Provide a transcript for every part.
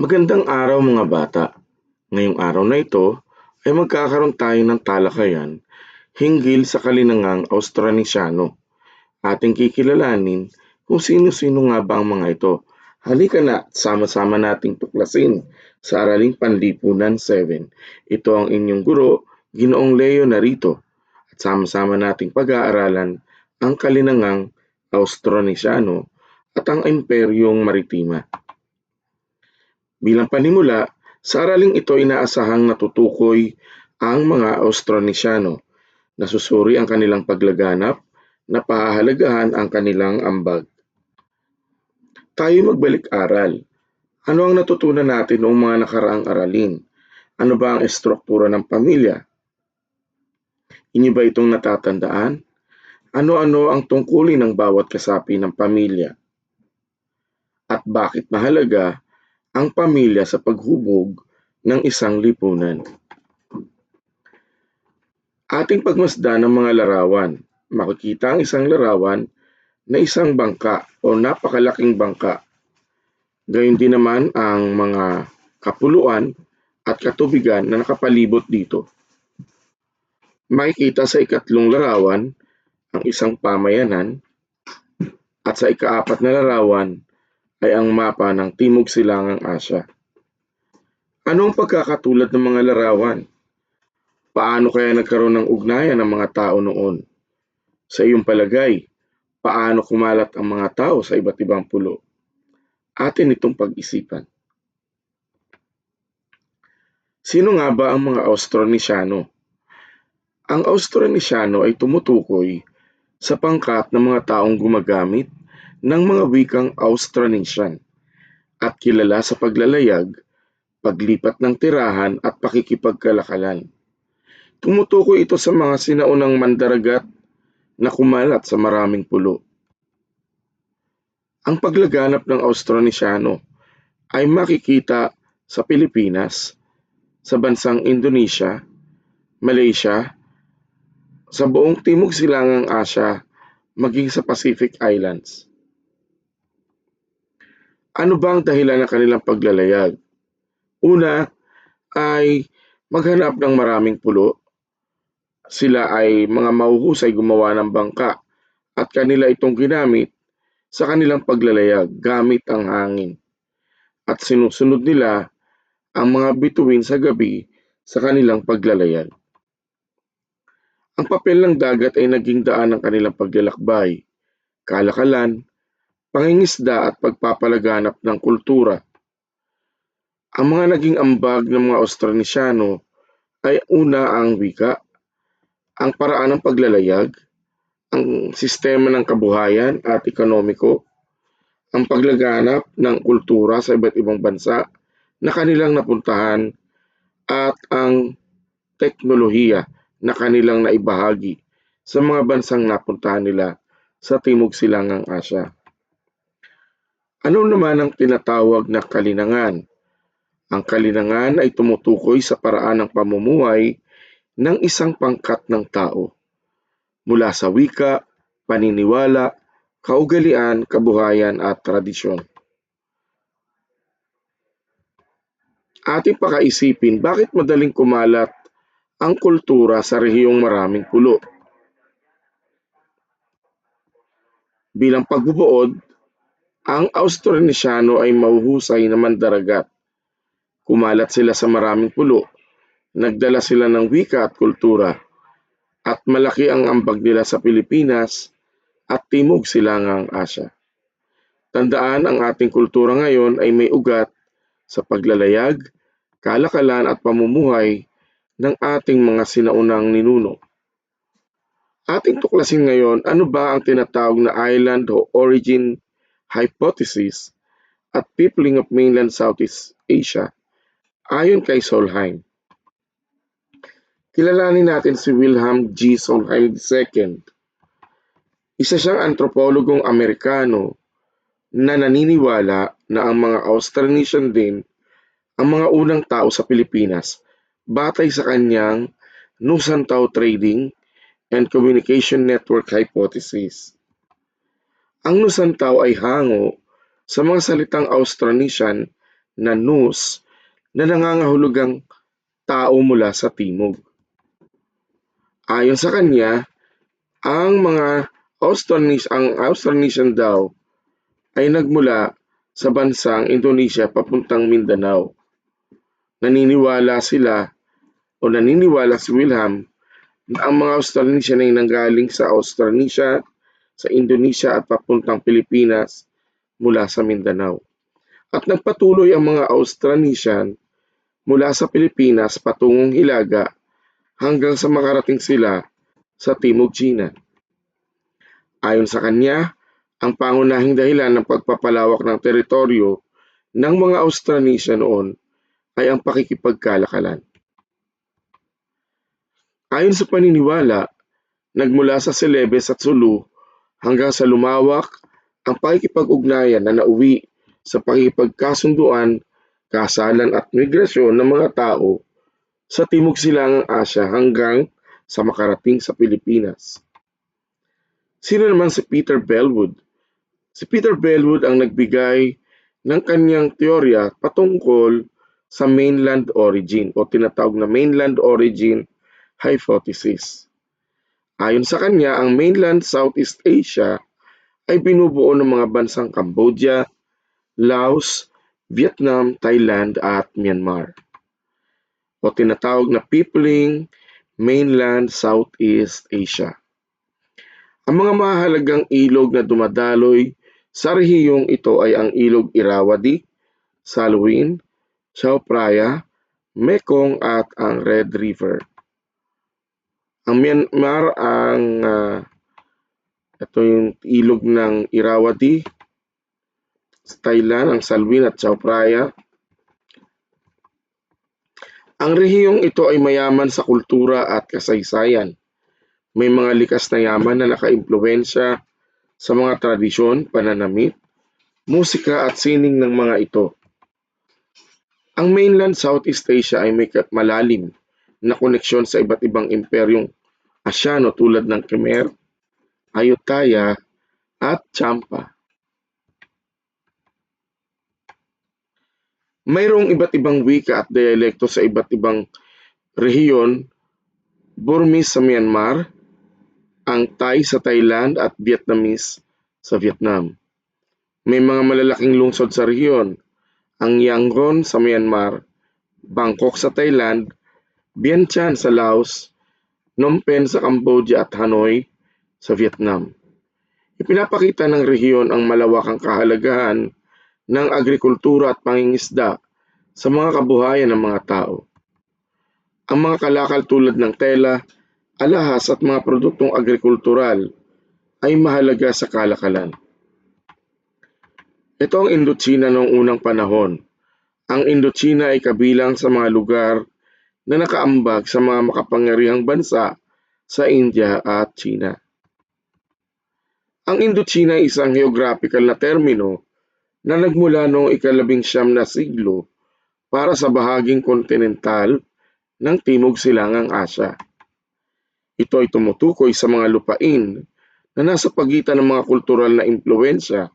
Magandang araw mga bata. Ngayong araw na ito ay magkakaroon tayo ng talakayan hinggil sa kalinangang Austronesiano. Ating kikilalanin kung sino-sino nga ba ang mga ito. Halika na, sama-sama nating tuklasin sa Araling Panlipunan 7. Ito ang inyong guro, Ginoong Leo narito. At sama-sama nating pag-aaralan ang kalinangang Austronesiano at ang Imperyong Maritima. Bilang panimula, sa araling ito inaasahang natutukoy ang mga Austronesiano. Nasusuri ang kanilang paglaganap, napahahalagahan ang kanilang ambag. Tayo magbalik-aral. Ano ang natutunan natin noong mga nakaraang aralin? Ano ba ang estruktura ng pamilya? Inyo ba itong natatandaan? Ano-ano ang tungkulin ng bawat kasapi ng pamilya? At bakit mahalaga ang pamilya sa paghubog ng isang lipunan? Ating pagmasdan ng mga larawan. Makikita ang isang larawan na isang bangka o napakalaking bangka. Gayun din naman ang mga kapuluan at katubigan na nakapalibot dito. Makikita sa ikatlong larawan ang isang pamayanan at sa ikaapat na larawan ay ang mapa ng Timog Silangang Asya. Ano ang pagkakatulad ng mga larawan? Paano kaya nagkaroon ng ugnayan ng mga tao noon? Sa iyong palagay, paano kumalat ang mga tao sa iba't ibang pulo? Atin itong pag-isipan. Sino nga ba ang mga Austronesiano? Ang Austronesiano ay tumutukoy sa pangkat ng mga taong gumagamit ng mga wikang Austronesian at kilala sa paglalayag, paglipat ng tirahan at pakikipagkalakalan. Tumutukoy ito sa mga sinaunang mandaragat na kumalat sa maraming pulo. Ang paglaganap ng Austronesiano ay makikita sa Pilipinas, sa bansang Indonesia, Malaysia, sa buong Timog Silangang Asya, maging sa Pacific Islands. Ano ba ang dahilan ng kanilang paglalayag? Una ay maghanap ng maraming pulo. Sila ay mga mahuhusay gumawa ng bangka at kanila itong ginamit sa kanilang paglalayag gamit ang hangin. At sinusunod nila ang mga bituin sa gabi sa kanilang paglalayag. Ang papel ng dagat ay naging daan ng kanilang paglalakbay, kalakalan, pangingisda at pagpapalaganap ng kultura. Ang mga naging ambag ng mga Austronesiano ay una ang wika, ang paraan ng paglalayag, ang sistema ng kabuhayan at ekonomiko, ang paglaganap ng kultura sa iba't ibang bansa na kanilang napuntahan at ang teknolohiya na kanilang naibahagi sa mga bansang napuntahan nila sa Timog Silangang Asya. Ano naman ang tinatawag na kalinangan? Ang kalinangan ay tumutukoy sa paraan ng pamumuhay ng isang pangkat ng tao mula sa wika, paniniwala, kaugalian, kabuhayan at tradisyon. Ating pakaisipin bakit madaling kumalat ang kultura sa rehiyong maraming pulo. Bilang pagbubuod, ang Austronesiano ay mahuhusay na mandaragat. Kumalat sila sa maraming pulo, nagdala sila ng wika at kultura, at malaki ang ambag nila sa Pilipinas at Timog Silangang Asya. Tandaan, ang ating kultura ngayon ay may ugat sa paglalayag, kalakalan at pamumuhay ng ating mga sinaunang ninuno. Ating tuklasin ngayon ano ba ang tinatawag na island o origin hypothesis at peopling of mainland Southeast Asia ayon kay Solheim. Kilalanin natin si Wilhelm G. Solheim II. Isa siyang antropologong Amerikano na naniniwala na ang mga Austronesian din ang mga unang tao sa Pilipinas batay sa kanyang Nusantao Trading and Communication Network Hypothesis. Ang Nusantao ay hango sa mga salitang Austronesian na Nus na nangangahulugang tao mula sa timog. Ayon sa kanya, ang Austronesian daw ay nagmula sa bansang Indonesia papuntang Mindanao. Naniniwala si Wilhelm na ang mga Austronesian ay nanggaling sa Austronesia, sa Indonesia at papuntang Pilipinas mula sa Mindanao. At nagpatuloy ang mga Austronesian mula sa Pilipinas patungong Hilaga hanggang sa makarating sila sa Timog China. Ayon sa kanya, ang pangunahing dahilan ng pagpapalawak ng teritoryo ng mga Austronesian noon ay ang pakikipagkalakalan. Ayon sa paniniwala, nagmula sa Celebes at Sulu hanggang sa lumawak ang pakikipag-ugnayan na nauwi sa pakikipagkasunduan, kasalan at migrasyon ng mga tao sa Timog Silangang Asya hanggang sa makarating sa Pilipinas. Sino naman si Peter Bellwood? Si Peter Bellwood ang nagbigay ng kanyang teorya patungkol sa mainland origin o tinatawag na mainland origin hypothesis. Ayon sa kanya, ang mainland Southeast Asia ay binubuo ng mga bansang Cambodia, Laos, Vietnam, Thailand at Myanmar o tinatawag na Peopling Mainland Southeast Asia. Ang mga mahalagang ilog na dumadaloy sa rehiyong ito ay ang ilog Irrawaddy, Salween, Chao Phraya, Mekong at ang Red River. Ang Myanmar ito yung ilog ng Irrawaddy, sa Thailand ang Salween at Chao Phraya. Ang rehiyong ito ay mayaman sa kultura at kasaysayan. May mga likas na yaman na nakaimpluwensya sa mga tradisyon, pananamit, musika at sining ng mga ito. Ang mainland Southeast Asia ay may malalim na koneksyon sa iba't ibang imperyong Asyano tulad ng Khmer, Ayutthaya at Champa. Mayroong iba't ibang wika at dialekto sa iba't ibang rehiyon, Burmese sa Myanmar, ang Thai sa Thailand at Vietnamese sa Vietnam. May mga malalaking lungsod sa rehiyon, ang Yangon sa Myanmar, Bangkok sa Thailand, Vientiane sa Laos, Phnom Penh sa Cambodia at Hanoi sa Vietnam. Ipinapakita ng rehiyon ang malawakang kahalagahan ng agrikultura at pangingisda sa mga kabuhayan ng mga tao. Ang mga kalakal tulad ng tela, alahas at mga produktong agrikultural ay mahalaga sa kalakalan. Ito ang Indochina noong unang panahon. Ang Indochina ay kabilang sa mga lugar na nakaambag sa mga makapangyarihang bansa sa India at China. Ang Indochina ay isang geographical na termino na nagmula noong ika-19 na siglo para sa bahaging kontinental ng Timog Silangang Asya. Ito ay tumutukoy sa mga lupain na nasa pagitan ng mga kultural na impluwensya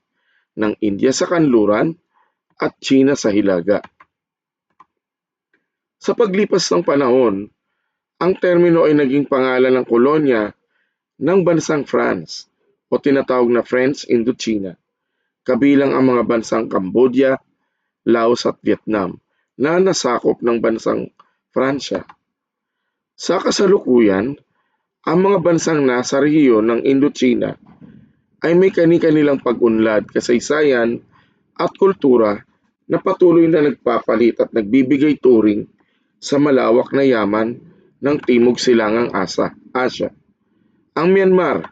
ng India sa kanluran at China sa hilaga. Sa paglipas ng panahon, ang termino ay naging pangalan ng kolonya ng bansang France o tinatawag na French Indochina, kabilang ang mga bansang Cambodia, Laos at Vietnam na nasakop ng bansang Pransya. Sa kasalukuyan, ang mga bansang nasa rehiyon ng Indochina ay may kani-kanilang pag-unlad, kasaysayan at kultura na patuloy na nagpapalit at nagbibigay turing sa malawak na yaman ng Timog Silangang Asya. Ang Myanmar,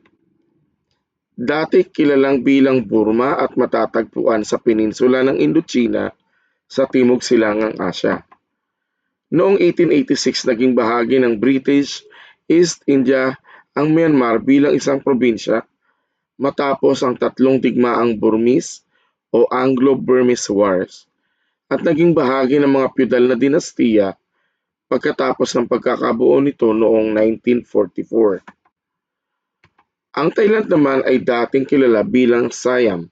dati kilalang bilang Burma at matatagpuan sa peninsula ng Indochina sa Timog Silangang Asya. Noong 1886 naging bahagi ng British East India ang Myanmar bilang isang probinsya matapos ang tatlong digmaang Burmese o Anglo-Burmese Wars at naging bahagi ng mga feudal na dinastiya pagkatapos ng pagkakabuo nito noong 1944. Ang Thailand naman ay dating kilala bilang Siam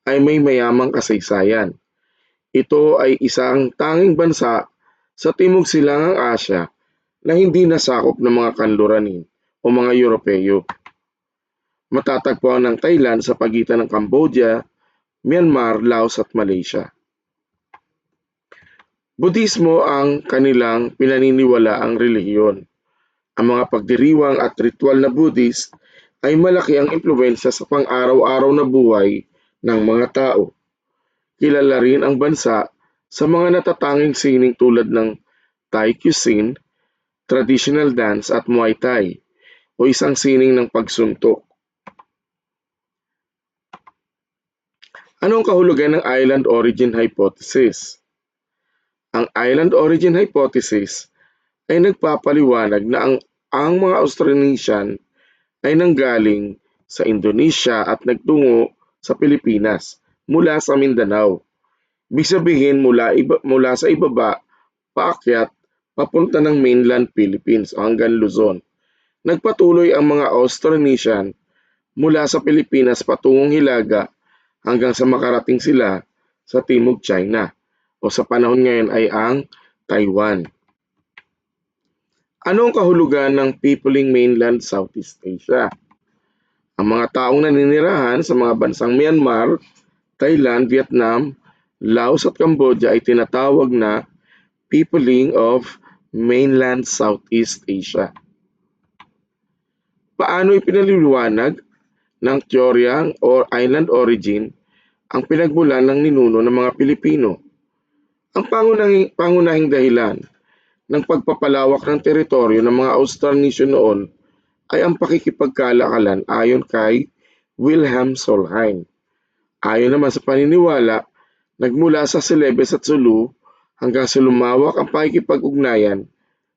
ay may mayamang kasaysayan. Ito ay isang tanging bansa sa Timog Silangang Asya na hindi nasakop ng mga kanluranin o mga Europeo. Matatagpuan ng Thailand sa pagitan ng Cambodia, Myanmar, Laos at Malaysia. Budismo ang kanilang pinaniniwalaang relihiyon. Ang mga pagdiriwang at ritual na Buddhist ay malaki ang impluwensya sa pang-araw-araw na buhay ng mga tao. Kilala rin ang bansa sa mga natatanging sining tulad ng Thai cuisine, traditional dance at Muay Thai o isang sining ng pagsuntok. Ano ang kahulugan ng island origin hypothesis? Ang island origin hypothesis ay nagpapaliwanag na ang mga Austronesian ay nanggaling sa Indonesia at nagtungo sa Pilipinas mula sa Mindanao. Ibig sabihin mula sa ibaba paakyat papunta ng mainland Philippines o hanggang Luzon. Nagpatuloy ang mga Austronesian mula sa Pilipinas patungong Hilaga hanggang sa makarating sila sa Timog China o sa panahon ngayon ay ang Taiwan. Ano ang kahulugan ng Peopling Mainland Southeast Asia? Ang mga taong naninirahan sa mga bansang Myanmar, Thailand, Vietnam, Laos at Cambodia ay tinatawag na Peopling of Mainland Southeast Asia. Paano ipinaliliwanag ng teoryang or island origin ang pinagmulan ng ninuno ng mga Pilipino? Ang pangunahing dahilan ng pagpapalawak ng teritoryo ng mga Austronesian noon ay ang pakikipagkalakalan ayon kay Wilhelm Solheim. Ayon naman sa paniniwala, nagmula sa Celebes at Sulu hanggang sa lumawak ang pakikipag-ugnayan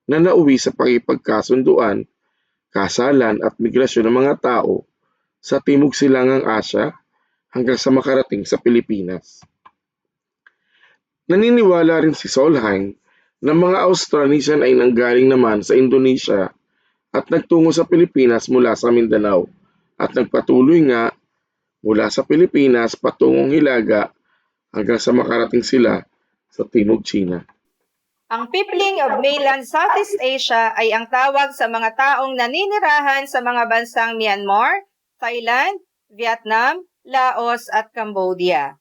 na nauwi sa pakikipagkasunduan, kasalan at migrasyon ng mga tao sa Timog Silangang Asya hanggang sa makarating sa Pilipinas. Naniniwala rin si Solheim na mga Austronesian ay nanggaling naman sa Indonesia at nagtungo sa Pilipinas mula sa Mindanao at nagpatuloy nga mula sa Pilipinas patungong Hilaga hanggang sa makarating sila sa Timog China. Ang Peopling of Mainland Southeast Asia ay ang tawag sa mga taong naninirahan sa mga bansang Myanmar, Thailand, Vietnam, Laos at Cambodia.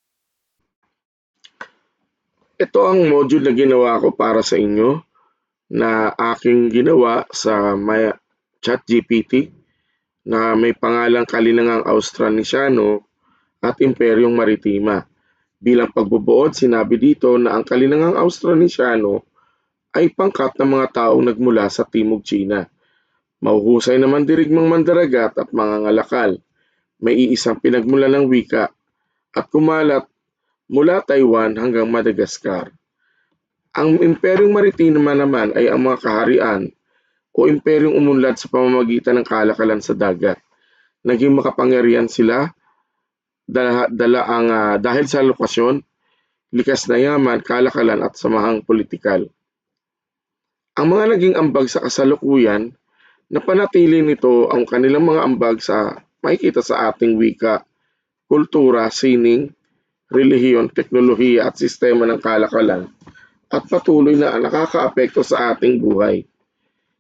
Ito ang module na ginawa ko para sa inyo na aking ginawa sa ChatGPT na may pangalang Kalinangang Austronesiano at Imperyong Maritima. Bilang pagbubuod, sinabi dito na ang Kalinangang Austronesiano ay pangkat ng mga taong nagmula sa Timog China. Mahuhusay na mandirigmang mandaragat at mga ngalakal. May iisang pinagmulan ng wika at kumalat mula Taiwan hanggang Madagascar. Ang Imperyong Maritima naman ay ang mga kaharian o imperyong umunlad sa pamamagitan ng kalakalan sa dagat. Naging makapangyarihan sila dahil sa lokasyon, likas na yaman, kalakalan at samahang politikal. Ang mga naging ambag sa kasalukuyan, napanatili nito ang kanilang mga ambag sa makikita sa ating wika, kultura, sining, relihiyon, teknolohiya at sistema ng kalakalan at patuloy na nakakaapekto sa ating buhay.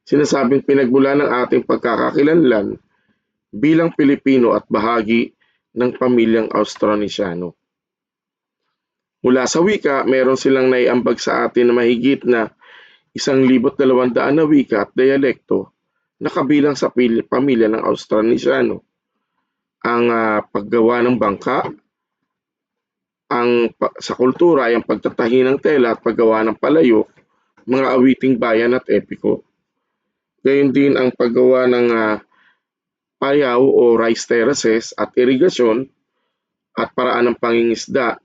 Sinasabing pinagmulan ng ating pagkakakilanlan bilang Pilipino at bahagi ng pamilyang Austronesiano. Mula sa wika, meron silang naiambag sa atin na mahigit na 1,200 na wika at dialekto na kabilang sa pamilya ng Austronesiano. Ang paggawa ng bangka, sa kultura ay ang pagtatahi ng tela at paggawa ng palayok, mga awiting bayan at epiko. Gayon din ang paggawa ng payaw o rice terraces at irigasyon at paraan ng pangingisda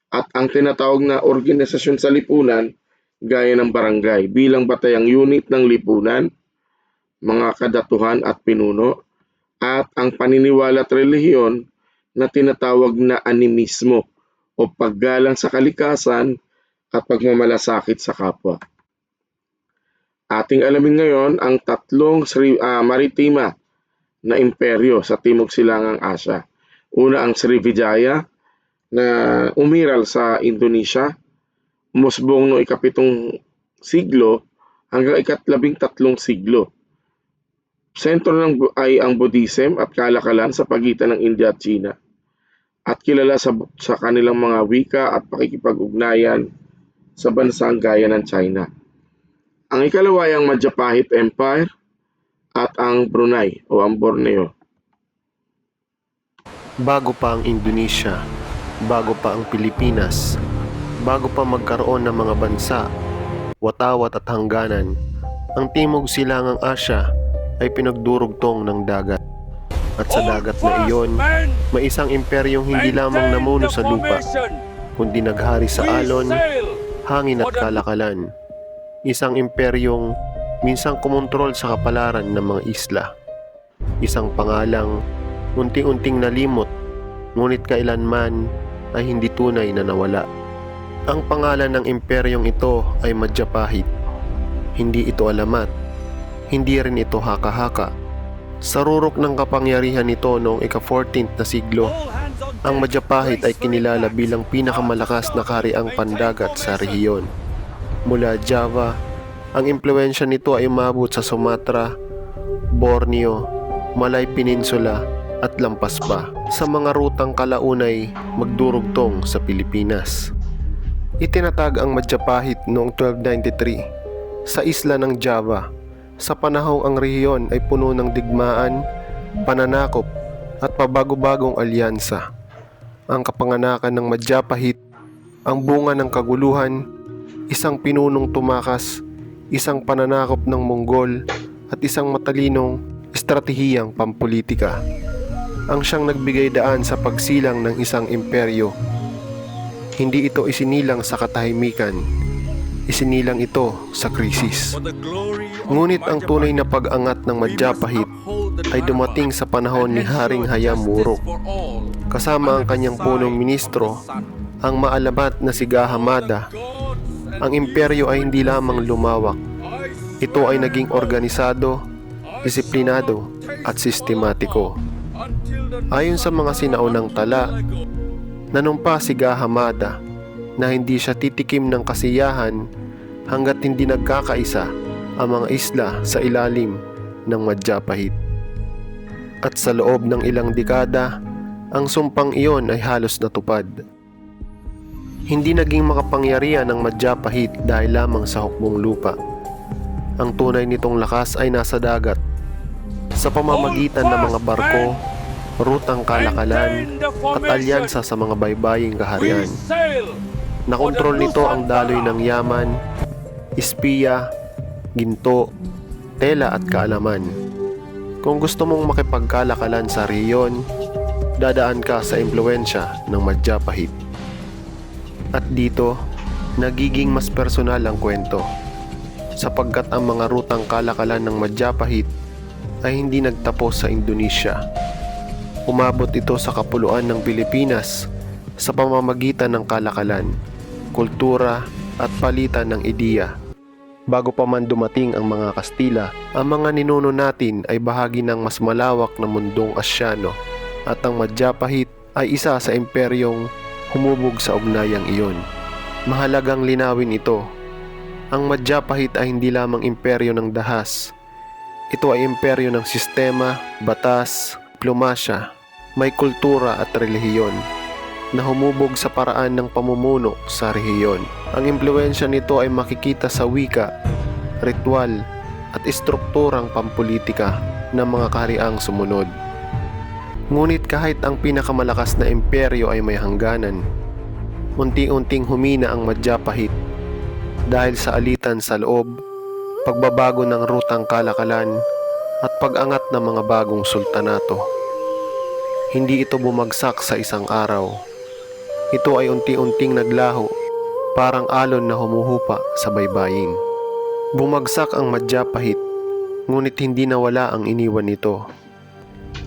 at ang tinatawag na organisasyon sa lipunan gaya ng barangay bilang batayang unit ng lipunan, mga kadatuhan at pinuno at ang paniniwala at relihiyon na tinatawag na animismo o paggalang sa kalikasan at pagmamalasakit sa kapwa. Ating alamin ngayon ang tatlong maritima na imperyo sa Timog Silangang Asya. Una ang Srivijaya na umiral sa Indonesia, umusbong noong ika-7 siglo hanggang ika-13 siglo. Sentro ay ang Buddhism at kalakalan sa pagitan ng India at China, at kilala sa kanilang mga wika at pakikipag-ugnayan sa bansang gaya ng China. Ang ikalawa ay ang Majapahit Empire at ang Brunei o ang Borneo. Bago pa ang Indonesia, bago pa ang Pilipinas, bago pa magkaroon ng mga bansa, watawat at hangganan, ang Timog Silangang Asya ay pinagdurugtong ng dagat. At sa dagat na iyon, may isang imperyong hindi lamang namuno sa lupa, kundi naghari sa alon, hangin at kalakalan. Isang imperyong minsang kumontrol sa kapalaran ng mga isla. Isang pangalang unti-unting nalimot, ngunit kailanman ay hindi tunay na nawala. Ang pangalan ng imperyong ito ay Majapahit. Hindi ito alamat, hindi rin ito haka-haka. Sa rurok ng kapangyarihan nito noong ika-14th na siglo, ang Majapahit ay kinilala bilang pinakamalakas na kahariang pandagat sa rehiyon. Mula Java, ang impluwensya nito ay umabot sa Sumatra, Borneo, Malay Peninsula at lampas pa sa mga rutang kalaunay magdurugtong sa Pilipinas. Itinatag ang Majapahit noong 1293 sa isla ng Java, sa panahong ang rehiyon ay puno ng digmaan, pananakop at pabago-bagong alyansa. Ang kapanganakan ng Majapahit, ang bunga ng kaguluhan, isang pinunong tumakas, isang pananakop ng Monggol at isang matalinong estratehiyang pampolitika. Ang siyang nagbigay daan sa pagsilang ng isang imperyo. Hindi ito isinilang sa katahimikan, isinilang ito sa krisis. Ngunit ang tunay na pag-angat ng Majapahit ay dumating sa panahon ni Haring Hayam Wuruk. Kasama ang kanyang punong ministro, ang maalamat na si Gahamada, ang imperyo ay hindi lamang lumawak. Ito ay naging organisado, disiplinado at sistematiko. Ayon sa mga sinaunang tala, nanumpa si Gahamada na hindi siya titikim ng kasiyahan hanggat hindi nagkakaisa ang mga isla sa ilalim ng Majapahit. At sa loob ng ilang dekada, ang sumpang iyon ay halos natupad. Hindi naging makapangyarihan ng Majapahit dahil lamang sa hukbong lupa. Ang tunay nitong lakas ay nasa dagat, sa pamamagitan ng mga barko, rutang kalakalan at alyansa sa mga baybaying kaharian. Nakontrol nito ang daloy ng yaman, espiya, ginto, tela at kaalaman. Kung gusto mong makipagkalakalan sa rehiyon, dadaan ka sa impluwensya ng Majapahit. At dito, nagiging mas personal ang kwento, sapagkat ang mga rutang kalakalan ng Majapahit ay hindi nagtapos sa Indonesia. Umabot ito sa kapuluan ng Pilipinas sa pamamagitan ng kalakalan, kultura at palitan ng ideya. Bago pa man dumating ang mga Kastila, ang mga ninuno natin ay bahagi ng mas malawak na mundong Asyano, at ang Majapahit ay isa sa imperyong humubog sa ugnayang iyon. Mahalagang linawin ito. Ang Majapahit ay hindi lamang imperyo ng dahas. Ito ay imperyo ng sistema, batas, diplomasya, may kultura at relihiyon na humubog sa paraan ng pamumuno sa rehiyon. Ang impluwensya nito ay makikita sa wika, ritual at istrukturang pampolitika ng mga kahariang sumunod. Ngunit kahit ang pinakamalakas na imperyo ay may hangganan, unti-unting humina ang Majapahit dahil sa alitan sa loob, pagbabago ng rutang kalakalan at pag-angat ng mga bagong sultanato. Hindi ito bumagsak sa isang araw. Ito ay unti-unting naglaho, parang alon na humuhupa sa baybayin. Bumagsak ang Majapahit, ngunit hindi nawala ang iniwan nito.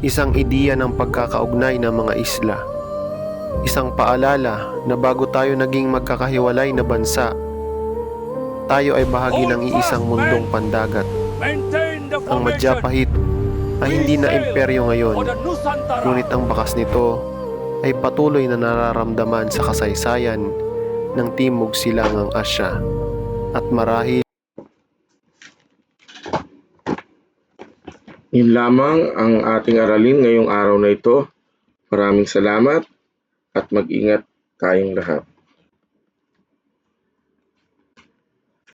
Isang ideya ng pagkakaugnay ng mga isla. Isang paalala na bago tayo naging magkakahiwalay na bansa, tayo ay bahagi ng iisang mundong pandagat. Ang Majapahit ay hindi na imperyo ngayon, ngunit ang bakas nito ay patuloy na nararamdaman sa kasaysayan ng Timog Silangang Asya at marahil Yun lamang ang ating aralin ngayong araw na ito. Maraming salamat at mag-ingat tayong lahat.